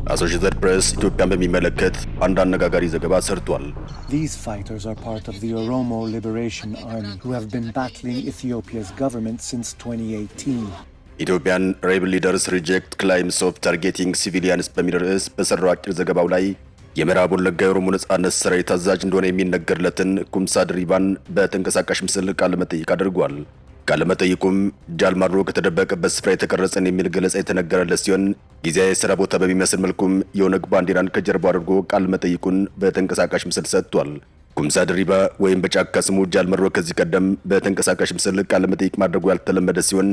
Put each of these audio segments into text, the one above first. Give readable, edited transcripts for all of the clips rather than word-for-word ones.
አሶሺየትድ ፕሬስ ኢትዮጵያን በሚመለከት አንድ አነጋጋሪ ዘገባ ሰርቷል። These fighters are part of the Oromo Liberation Army who have been battling Ethiopia's government since 2018. ኢትዮጵያን ሬብል ሊደርስ ሪጀክት ክላይምስ ኦፍ ታርጌቲንግ ሲቪሊያንስ በሚል ርዕስ በሰራው አጭር ዘገባው ላይ የምዕራብ ወለጋ የኦሮሞ ነጻነት ሰራዊት አዛዥ እንደሆነ የሚነገርለትን ኩምሳ ድሪባን በተንቀሳቃሽ ምስል ቃለ መጠይቅ አድርጓል። ቃለ መጠይቁም ጃልማሮ ከተደበቀበት ስፍራ የተቀረጸን የሚል ገለጻ የተነገረለት ሲሆን ጊዜያዊ የሥራ ቦታ በሚመስል መልኩም የኦነግ ባንዲራን ከጀርባው አድርጎ ቃለ መጠይቁን በተንቀሳቃሽ ምስል ሰጥቷል። ኩምሳ ድሪባ ወይም በጫካ ስሙ ጃልመሮ ከዚህ ቀደም በተንቀሳቃሽ ምስል ቃለ መጠይቅ ማድረጉ ያልተለመደ ሲሆን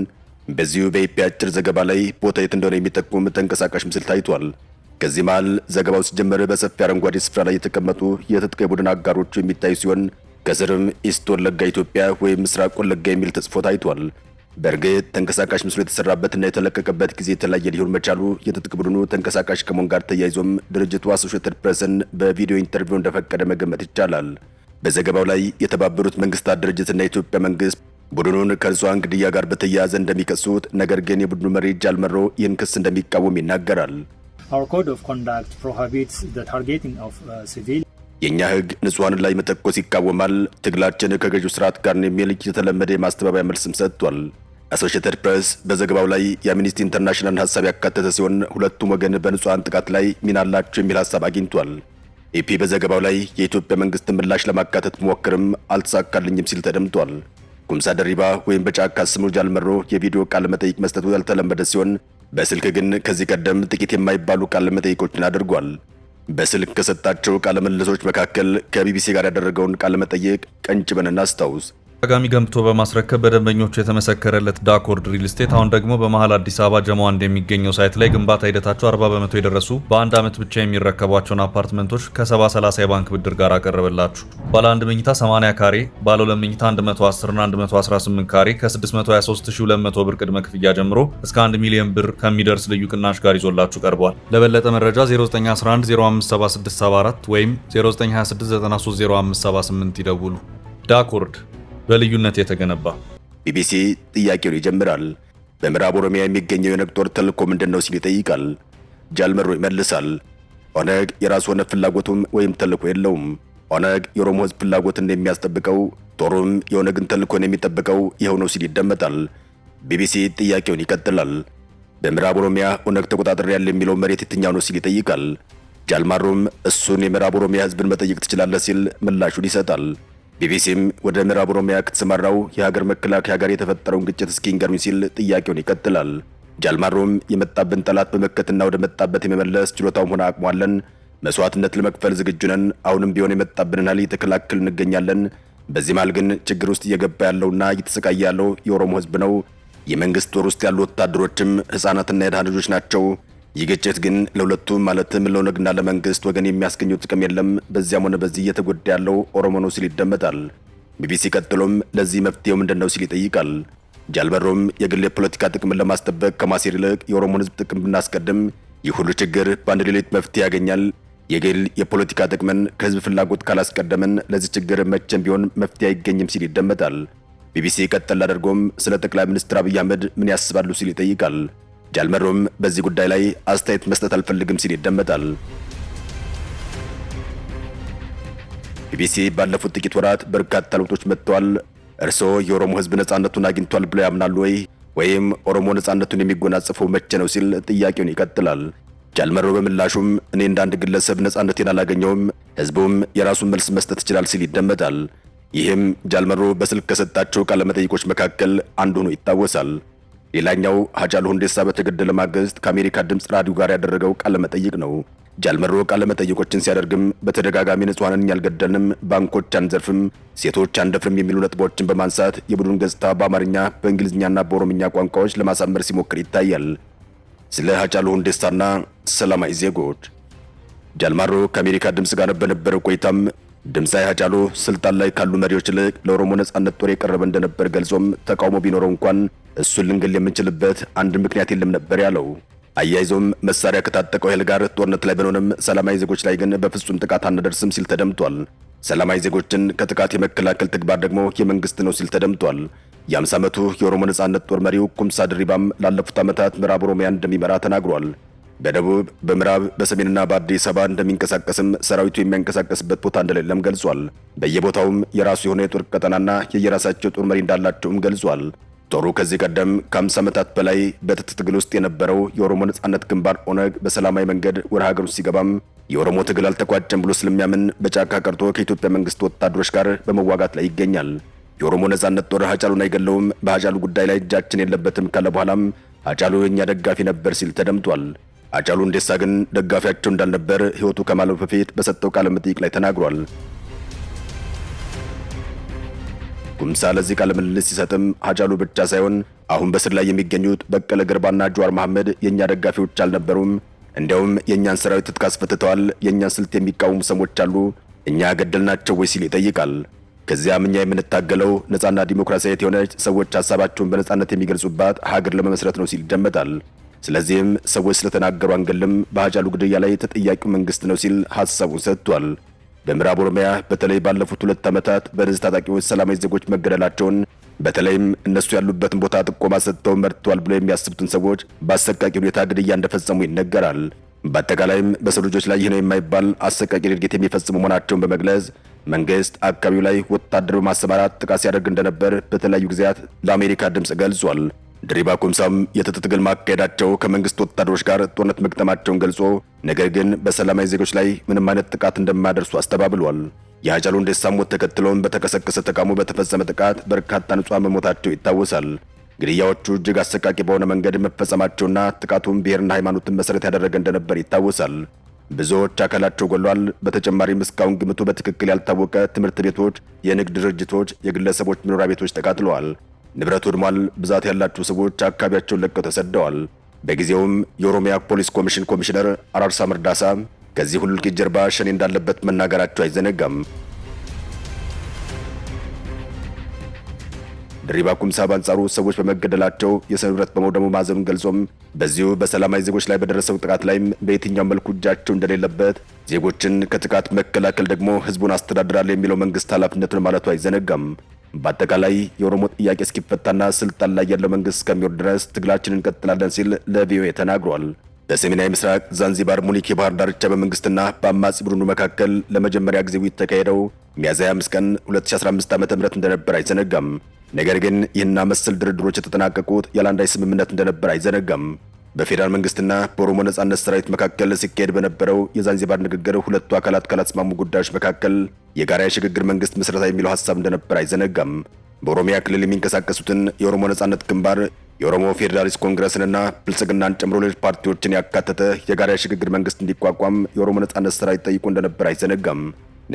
በዚሁ በኢፒ አጭር ዘገባ ላይ ቦታ የት እንደሆነ የሚጠቁም ተንቀሳቃሽ ምስል ታይቷል። ከዚህ መሃል ዘገባው ሲጀመር በሰፊ አረንጓዴ ስፍራ ላይ የተቀመጡ የትጥቅ ቡድን አጋሮቹ የሚታዩ ሲሆን ከስርም ኢስት ወለጋ ኢትዮጵያ ወይም ምስራቅ ወለጋ የሚል ተጽፎ ታይቷል። በእርግጥ ተንቀሳቃሽ ምስሉ የተሰራበትና የተለቀቀበት ጊዜ የተለያየ ሊሆን መቻሉ የትጥቅ ቡድኑ ተንቀሳቃሽ ከመሆን ጋር ተያይዞም ድርጅቱ አሶሺየትድ ፕሬስን በቪዲዮ ኢንተርቪው እንደፈቀደ መገመት ይቻላል። በዘገባው ላይ የተባበሩት መንግስታት ድርጅትና የኢትዮጵያ መንግስት ቡድኑን ከንጹሃን ግድያ ጋር በተያያዘ እንደሚከሱት፣ ነገር ግን የቡድኑ መሪ ጃልመሮ ይህን ክስ እንደሚቃወም ይናገራል። Our code of conduct prohibits the targeting of civilians. የኛ ህግ ንጹሃንን ላይ መተኮስ ይቃወማል፣ ትግላችን ከገዢው ስርዓት ጋር ነው የሚል የተለመደ የማስተባበያ መልስም ሰጥቷል። አሶሺየትድ ፕሬስ በዘገባው ላይ የአምኒስቲ ኢንተርናሽናል ሐሳብ ያካተተ ሲሆን ሁለቱም ወገን በንጹሃን ጥቃት ላይ ሚና አላቸው የሚል ሐሳብ አግኝቷል። ኢፒ በዘገባው ላይ የኢትዮጵያ መንግስት ምላሽ ለማካተት ሞክርም አልተሳካልኝም ሲል ተደምጧል። ኩምሳ ድሪባ ወይም በጫካ ስሙ ጃልመሮ የቪዲዮ ቃለ መጠይቅ መስጠቱ ያልተለመደ ሲሆን በስልክ ግን ከዚህ ቀደም ጥቂት የማይባሉ ቃለ መጠይቆችን አድርጓል። በስልክ ከሰጣቸው ቃለ መልሶች መካከል ከቢቢሲ ጋር ያደረገውን ቃለ መጠይቅ ቀንጭበን እናስታውስ። ተጋሚ ገንብቶ በማስረከብ በደንበኞቹ የተመሰከረለት ዳኮርድ ሪል ስቴት አሁን ደግሞ በመሃል አዲስ አበባ ጀሞ አንድ የሚገኘው ሳይት ላይ ግንባታ ሂደታቸው 40 በመቶ የደረሱ በአንድ ዓመት ብቻ የሚረከቧቸውን አፓርትመንቶች ከ70/30 የባንክ ብድር ጋር አቀረበላችሁ። ባለ 1 መኝታ 80 ካሬ፣ ባለ 2 መኝታ 110 እና 118 ካሬ ከ623200 ብር ቅድመ ክፍያ ጀምሮ እስከ 1 ሚሊዮን ብር ከሚደርስ ልዩ ቅናሽ ጋር ይዞላችሁ ቀርቧል። ለበለጠ መረጃ 0911 057674 ወይም 0926930578 ይደውሉ። ዳኮርድ በልዩነት የተገነባ። ቢቢሲ ጥያቄውን ይጀምራል። በምዕራብ ኦሮሚያ የሚገኘው የኦነግ ጦር ተልዕኮ ምንድነው ሲል ይጠይቃል። ጃልመሮ ይመልሳል። ኦነግ የራሱ ሆነ ፍላጎቱም ወይም ተልዕኮ የለውም። ኦነግ የኦሮሞ ሕዝብ ፍላጎትን የሚያስጠብቀው፣ ጦሩም የኦነግን ተልዕኮን የሚጠብቀው ይኸው ነው ሲል ይደመጣል። ቢቢሲ ጥያቄውን ይቀጥላል። በምዕራብ ኦሮሚያ ኦነግ ተቆጣጣሪ የሚለው መሬት የትኛው ነው ሲል ይጠይቃል። ጃልማሮም እሱን የምዕራብ ኦሮሚያ ሕዝብን መጠየቅ ትችላለህ ሲል ምላሹን ይሰጣል። ቢቢሲም ወደ ምዕራብ ኦሮሚያ ከተሰማራው የሀገር መከላከያ ጋር የተፈጠረውን ግጭት እስኪ ንገሩኝ ሲል ጥያቄውን ይቀጥላል። ጃልማሮም የመጣብን ጠላት በመከትና ወደ መጣበት የመመለስ ችሎታውም ሆነ አቅሙ አለን፣ መስዋዕትነት ለመክፈል ዝግጁ ነን፣ አሁንም ቢሆን የመጣብንን ኃይል እየተከላከል እንገኛለን። በዚህ መሃል ግን ችግር ውስጥ እየገባ ያለውና እየተሰቃየ ያለው የኦሮሞ ህዝብ ነው። የመንግስት ጦር ውስጥ ያሉ ወታደሮችም ህፃናትና የድሃ ልጆች ናቸው። ይህ ግጭት ግን ለሁለቱም ማለትም ለኦነግና ለመንግስት ወገን የሚያስገኘው ጥቅም የለም። በዚያም ሆነ በዚህ እየተጎዳ ያለው ኦሮሞ ነው ሲል ይደመጣል። ቢቢሲ ቀጥሎም ለዚህ መፍትሄው ምንድነው ሲል ይጠይቃል። ጃልመሮም የግል የፖለቲካ ጥቅምን ለማስጠበቅ ከማሴር ይልቅ የኦሮሞን ህዝብ ጥቅም ብናስቀድም ይህ ሁሉ ችግር በአንድ ሌሊት መፍትሄ ያገኛል። የግል የፖለቲካ ጥቅምን ከህዝብ ፍላጎት ካላስቀደምን ለዚህ ችግር መቼም ቢሆን መፍትሄ አይገኝም ሲል ይደመጣል። ቢቢሲ ቀጥል አድርጎም ስለ ጠቅላይ ሚኒስትር አብይ አህመድ ምን ያስባሉ ሲል ይጠይቃል። ጃልመሮም በዚህ ጉዳይ ላይ አስተያየት መስጠት አልፈልግም ሲል ይደመጣል። ቢቢሲ ባለፉት ጥቂት ወራት በርካታ ለውጦች መጥተዋል። እርስዎ የኦሮሞ ህዝብ ነጻነቱን አግኝቷል ብለው ያምናሉ ወይ? ወይም ኦሮሞ ነጻነቱን የሚጎናጸፈው መቼ ነው ሲል ጥያቄውን ይቀጥላል። ጃልመሮ በምላሹም እኔ እንደ አንድ ግለሰብ ነጻነቴን አላገኘውም፣ ህዝቡም የራሱን መልስ መስጠት ይችላል ሲል ይደመጣል። ይህም ጃልመሮ በስልክ ከሰጣቸው ቃለ መጠይቆች መካከል አንዱ ሆኖ ይታወሳል። ሌላኛው ሃጫሉ ሁንዴሳ በተገደለ ማግስት ከአሜሪካ ድምፅ ራዲዮ ጋር ያደረገው ቃለ መጠይቅ ነው። ጃልመሮ ቃለ መጠይቆችን ሲያደርግም በተደጋጋሚ ንጹሃንን ያልገደልንም፣ ባንኮች አንዘርፍም፣ ሴቶች አንደፍርም የሚሉ ነጥቦችን በማንሳት የቡድኑን ገጽታ በአማርኛ በእንግሊዝኛና በኦሮምኛ ቋንቋዎች ለማሳመር ሲሞክር ይታያል። ስለ ሃጫሉ ሁንዴሳና ሰላማዊ ዜጎች ጃልመሮ ከአሜሪካ ድምፅ ጋር በነበረው ቆይታም ድምፃዊ ሃጫሉ ስልጣን ላይ ካሉ መሪዎች ይልቅ ለኦሮሞ ነጻነት ጦር የቀረበ እንደነበር ገልጾም ተቃውሞ ቢኖረው እንኳን እሱን ልንገል የምንችልበት አንድ ምክንያት የለም ነበር ያለው። አያይዞም መሳሪያ ከታጠቀው ኃይል ጋር ጦርነት ላይ ብንሆንም ሰላማዊ ዜጎች ላይ ግን በፍጹም ጥቃት አናደርስም ሲል ተደምጧል። ሰላማዊ ዜጎችን ከጥቃት የመከላከል ተግባር ደግሞ የመንግስት ነው ሲል ተደምጧል። የ50 ዓመቱ የኦሮሞ ነጻነት ጦር መሪው ኩምሳ ድሪባም ላለፉት ዓመታት ምዕራብ ኦሮሚያን እንደሚመራ ተናግሯል። በደቡብ፣ በምዕራብ፣ በሰሜንና በአዲስ አበባ እንደሚንቀሳቀስም ሰራዊቱ የሚያንቀሳቀስበት ቦታ እንደሌለም ገልጿል። በየቦታውም የራሱ የሆነ የጦር ቀጠናና የየራሳቸው ጦር መሪ እንዳላቸውም ገልጿል። ጦሩ ከዚህ ቀደም ከ50 ዓመታት በላይ በትጥቅ ትግል ውስጥ የነበረው የኦሮሞ ነጻነት ግንባር ኦነግ በሰላማዊ መንገድ ወደ ሀገር ውስጥ ሲገባም የኦሮሞ ትግል አልተቋጨም ብሎ ስለሚያምን በጫካ ቀርቶ ከኢትዮጵያ መንግስት ወታደሮች ጋር በመዋጋት ላይ ይገኛል። የኦሮሞ ነጻነት ጦር ሃጫሉን አይገለውም፣ በሃጫሉ ጉዳይ ላይ እጃችን የለበትም ካለ በኋላም ሃጫሉ የኛ ደጋፊ ነበር ሲል ተደምጧል። ሃጫሉ ሁንዴሳ ግን ደጋፊያቸው እንዳልነበር ሕይወቱ ከማለፉ በፊት በሰጠው ቃለ መጠይቅ ላይ ተናግሯል። ኩምሳ ለዚህ ቃለ ምልልስ ሲሰጥም ሃጫሉ ብቻ ሳይሆን አሁን በስር ላይ የሚገኙት በቀለ ገርባና ጀዋር መሐመድ የኛ ደጋፊዎች አልነበሩም፣ እንዲያውም የኛን ሰራዊት ትጥቅ አስፈትተዋል፣ የኛን ስልት የሚቃወሙ ሰዎች አሉ፣ እኛ ገደልናቸው ወይ ሲል ይጠይቃል። ከዚያም እኛ የምንታገለው ነጻና ዲሞክራሲያዊት የሆነች ሰዎች ሐሳባቸውን በነጻነት የሚገልጹባት ሀገር ለመመስረት ነው ሲል ይደመጣል። ስለዚህም ሰዎች ስለተናገሩ አንገልም፣ በሃጫሉ ግድያ ላይ ተጠያቂው መንግስት ነው ሲል ሐሳቡን ሰጥቷል። በምዕራብ ኦሮሚያ በተለይ ባለፉት 2 ዓመታት በነዚህ ታጣቂዎች ሰላማዊ ዜጎች መገደላቸውን በተለይም እነሱ ያሉበትን ቦታ ጥቆማ ሰጥተው መርተዋል ብለው የሚያስቡትን ሰዎች በአሰቃቂ ሁኔታ ግድያ እንደፈጸሙ ይነገራል። በአጠቃላይም በሰው ልጆች ላይ ይህ ነው የማይባል አሰቃቂ ድርጊት የሚፈጽሙ መሆናቸውን በመግለጽ መንግስት አካባቢው ላይ ወታደር በማሰማራት ጥቃት ሲያደርግ እንደነበር በተለያዩ ጊዜያት ለአሜሪካ ድምፅ ገልጿል። ድሪባ ኩምሳም የትጥቅ ትግል ማካሄዳቸው ከመንግስት ወታደሮች ጋር ጦርነት መግጠማቸውን ገልጾ ነገር ግን በሰላማዊ ዜጎች ላይ ምንም አይነት ጥቃት እንደማያደርሱ አስተባብሏል። የሃጫሉ ሁንዴሳ ሞት ተከትሎም በተቀሰቀሰ ተቃውሞ በተፈጸመ ጥቃት በርካታ ንጹሃን መሞታቸው ይታወሳል። ግድያዎቹ እጅግ አሰቃቂ በሆነ መንገድ መፈጸማቸውና ጥቃቱም ብሔርና ሃይማኖትን መሰረት ያደረገ እንደነበር ይታወሳል። ብዙዎች አካላቸው ጎሏል። በተጨማሪም እስካሁን ግምቱ በትክክል ያልታወቀ ትምህርት ቤቶች፣ የንግድ ድርጅቶች፣ የግለሰቦች መኖሪያ ቤቶች ተቃጥለዋል። ንብረት ወድሟል። ብዛት ያላቸው ሰዎች አካባቢያቸውን ለቀው ተሰደዋል። በጊዜውም የኦሮሚያ ፖሊስ ኮሚሽን ኮሚሽነር አራርሳ መርዳሳ ከዚህ ሁሉ እልቂት ጀርባ ሸኔ እንዳለበት መናገራቸው አይዘነጋም። ድሪባ ኩምሳ በአንጻሩ ሰዎች በመገደላቸው የሰው ንብረት በመውደሙ ማዘኑን ገልጾም በዚሁ በሰላማዊ ዜጎች ላይ በደረሰው ጥቃት ላይም በየትኛው መልኩ እጃቸው እንደሌለበት፣ ዜጎችን ከጥቃት መከላከል ደግሞ ህዝቡን አስተዳድራለሁ የሚለው መንግስት ኃላፊነቱን ማለቱ አይዘነጋም። በአጠቃላይ የኦሮሞ ጥያቄ እስኪፈታና ስልጣን ላይ ያለው መንግስት እስከሚወርድ ድረስ ትግላችንን እንቀጥላለን ሲል ለቪኦኤ ተናግሯል። በሰሜናዊ ምስራቅ ዛንዚባር ሙኒክ የባህር ዳርቻ በመንግስትና በአማጺ ቡድኑ መካከል ለመጀመሪያ ጊዜ ውይይት ተካሄደው ሚያዝያ 5 ቀን 2015 ዓ.ም እንደነበር አይዘነጋም። ነገር ግን ይህና መሰል ድርድሮች የተጠናቀቁት ያለአንዳች ስምምነት እንደነበር አይዘነጋም። በፌዴራል መንግስትና በኦሮሞ ነጻነት ሰራዊት መካከል ሲካሄድ በነበረው የዛንዚባር ንግግር ሁለቱ አካላት ካላስማሙ ጉዳዮች መካከል የጋራ የሽግግር መንግስት ምስረታ የሚለው ሐሳብ እንደነበር አይዘነጋም። በኦሮሚያ ክልል የሚንቀሳቀሱትን የኦሮሞ ነጻነት ግንባር፣ የኦሮሞ ፌዴራሊስት ኮንግረስንና ብልጽግናን ጨምሮ ሌሎች ፓርቲዎችን ያካተተ የጋራ የሽግግር መንግስት እንዲቋቋም የኦሮሞ ነጻነት ሰራዊት ጠይቆ እንደነበር አይዘነጋም።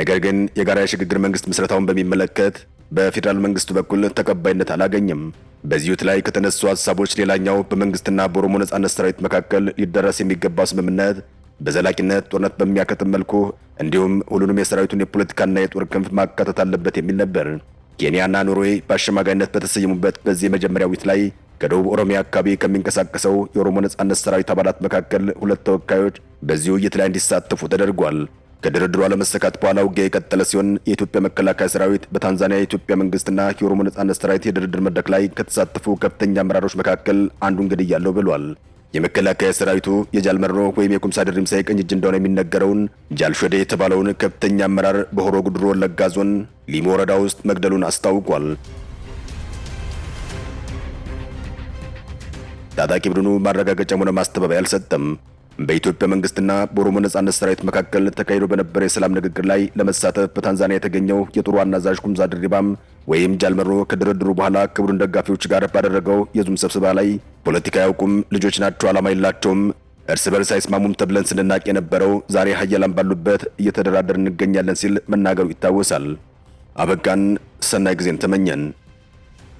ነገር ግን የጋራ የሽግግር መንግስት ምስረታውን በሚመለከት በፌዴራል መንግስቱ በኩል ተቀባይነት አላገኘም። በዚሁት ላይ ከተነሱ ሐሳቦች ሌላኛው በመንግስትና በኦሮሞ ነጻነት ሰራዊት መካከል ሊደረስ የሚገባው ስምምነት በዘላቂነት ጦርነት በሚያከትም መልኩ እንዲሁም ሁሉንም የሰራዊቱን የፖለቲካና የጦር ክንፍ ማካተት አለበት የሚል ነበር። ኬንያና ኖርዌይ በአሸማጋይነት በተሰየሙበት በዚህ የመጀመሪያ ውይይት ላይ ከደቡብ ኦሮሚያ አካባቢ ከሚንቀሳቀሰው የኦሮሞ ነጻነት ሰራዊት አባላት መካከል 2 ተወካዮች በዚህ ውይይት ላይ እንዲሳተፉ ተደርጓል። ከድርድሩ አለመሰካት በኋላ ውጊያ የቀጠለ ሲሆን የኢትዮጵያ መከላከያ ሰራዊት በታንዛኒያ የኢትዮጵያ መንግስትና የኦሮሞ ነጻነት ሰራዊት የድርድር መድረክ ላይ ከተሳተፉ ከፍተኛ አመራሮች መካከል አንዱን ገድያለሁ ብሏል። የመከላከያ ሰራዊቱ የጃልመሮ ወይም የኩምሳ ድሪምሳ የቀኝ እጅ እንደሆነ የሚነገረውን ጃልሾዴ የተባለውን ከፍተኛ አመራር በሆሮ ጉድሩ ወለጋ ዞን ሊሙ ወረዳ ውስጥ መግደሉን አስታውቋል። ታጣቂ ቡድኑ ማረጋገጫም ሆነ ማስተባበያ አልሰጠም። በኢትዮጵያ መንግስትና በኦሮሞ ነጻነት ሰራዊት መካከል ተካሂዶ በነበረ የሰላም ንግግር ላይ ለመሳተፍ በታንዛኒያ የተገኘው የጦሩ ዋና አዛዥ ኩምሳ ድሪባም ወይም ጃልመሮ ከድርድሩ በኋላ ከቡድን ደጋፊዎች ጋር ባደረገው የዙም ስብሰባ ላይ ፖለቲካ ያውቁም፣ ልጆች ናቸው፣ ዓላማ የላቸውም፣ እርስ በርስ አይስማሙም ተብለን ስንናቅ የነበረው ዛሬ ሀያላን ባሉበት እየተደራደር እንገኛለን ሲል መናገሩ ይታወሳል። አበቃን። ሰናይ ጊዜን ተመኘን።